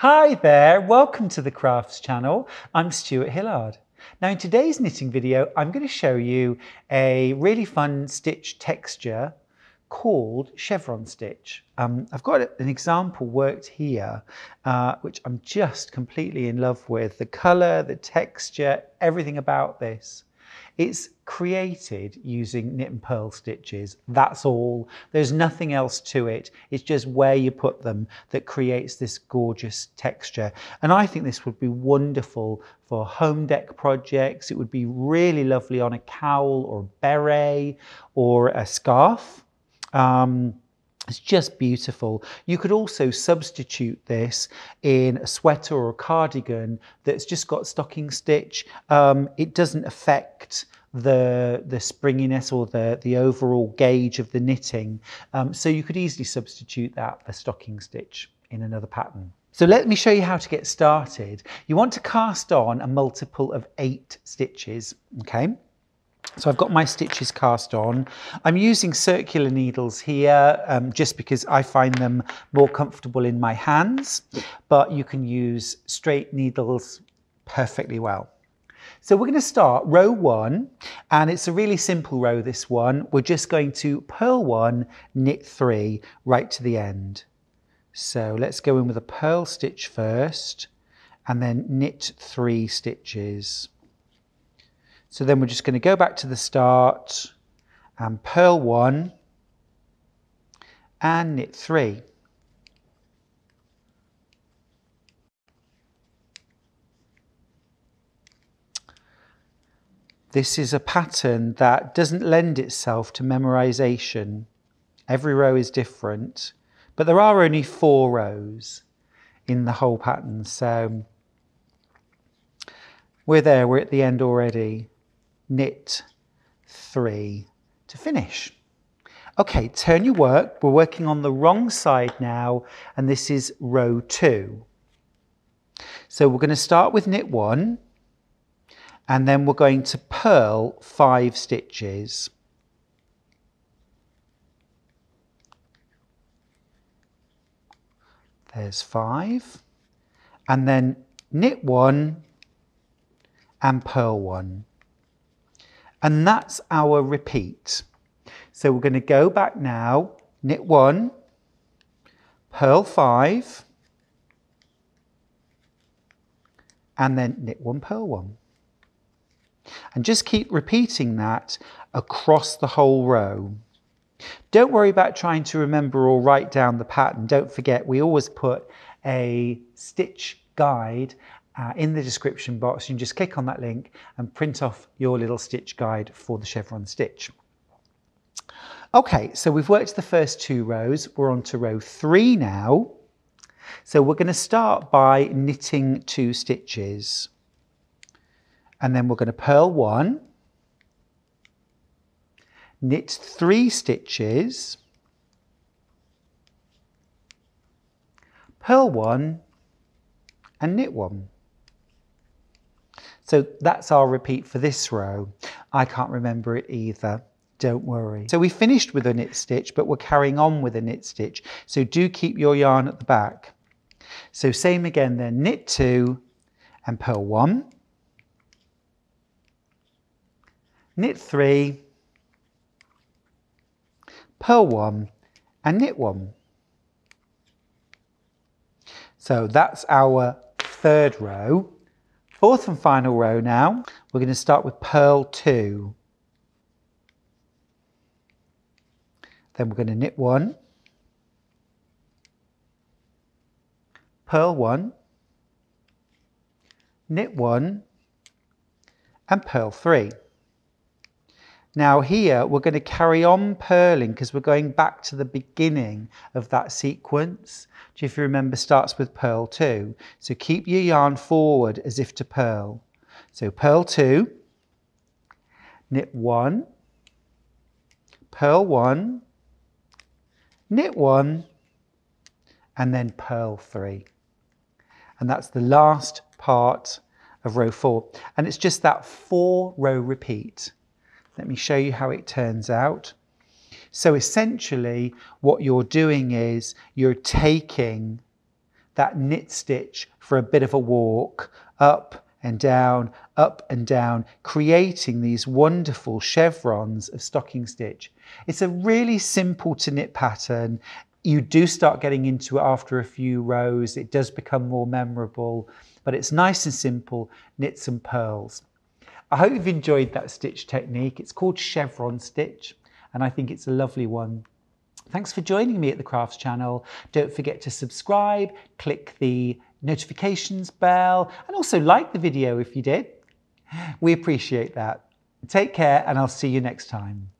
Hi there, welcome to the Crafts channel. I'm Stuart Hillard. Now in today's knitting video, I'm going to show you a really fun stitch texture called chevron stitch. I've got an example worked here, which I'm just completely in love with. The colour, the texture, everything about this. It's created using knit and purl stitches. That's all. There's nothing else to it. It's just where you put them that creates this gorgeous texture. And I think this would be wonderful for home deck projects. It would be really lovely on a cowl or a beret or a scarf. It's just beautiful. You could also substitute this in a sweater or a cardigan that's just got stocking stitch. It doesn't affect the springiness or the overall gauge of the knitting. So you could easily substitute that for stocking stitch in another pattern. So let me show you how to get started. You want to cast on a multiple of 8 stitches, okay? So I've got my stitches cast on. I'm using circular needles here just because I find them more comfortable in my hands, but you can use straight needles perfectly well. So we're going to start row 1, and it's a really simple row, this one. We're just going to purl 1, knit 3 right to the end. So let's go in with a purl stitch first and then knit 3 stitches. So then we're just going to go back to the start and purl 1 and knit 3. This is a pattern that doesn't lend itself to memorization. Every row is different, but there are only 4 rows in the whole pattern. So we're there, we're at the end already. Knit 3 to finish. Okay, turn your work. We're working on the wrong side now, and this is row 2. So we're going to start with knit 1, and then we're going to purl 5 stitches. There's 5, and then knit 1 and purl 1. And that's our repeat. So we're going to go back now, knit 1, purl 5, and then knit 1, purl 1. And just keep repeating that across the whole row. Don't worry about trying to remember or write down the pattern. Don't forget, we always put a stitch guide in the description box. You can just click on that link and print off your little stitch guide for the chevron stitch. Okay, so we've worked the first 2 rows. We're on to row 3 now. So we're going to start by knitting 2 stitches. And then we're going to purl 1, knit 3 stitches, purl 1 and knit 1. So that's our repeat for this row. I can't remember it either, don't worry. So we finished with a knit stitch, but we're carrying on with a knit stitch. So do keep your yarn at the back. So same again then, knit 2 and purl 1, knit 3, purl 1 and knit 1. So that's our 3rd row. 4th and final row now. We're going to start with purl 2. Then we're going to knit 1, purl 1, knit 1 and purl 3. Now here we're going to carry on purling because we're going back to the beginning of that sequence, which if you remember starts with purl 2. So keep your yarn forward as if to purl. So purl 2, knit 1, purl 1, knit 1 and then purl 3. And that's the last part of row 4. And it's just that 4 row repeat. Let me show you how it turns out. So essentially what you're doing is you're taking that knit stitch for a bit of a walk, up and down, creating these wonderful chevrons of stocking stitch. It's a really simple to knit pattern. You do start getting into it after a few rows. It does become more memorable, but it's nice and simple, knits and purls. I hope you've enjoyed that stitch technique. It's called chevron stitch, and I think it's a lovely one. Thanks for joining me at the Crafts channel. Don't forget to subscribe, click the notifications bell, and also like the video if you did. We appreciate that. Take care, and I'll see you next time.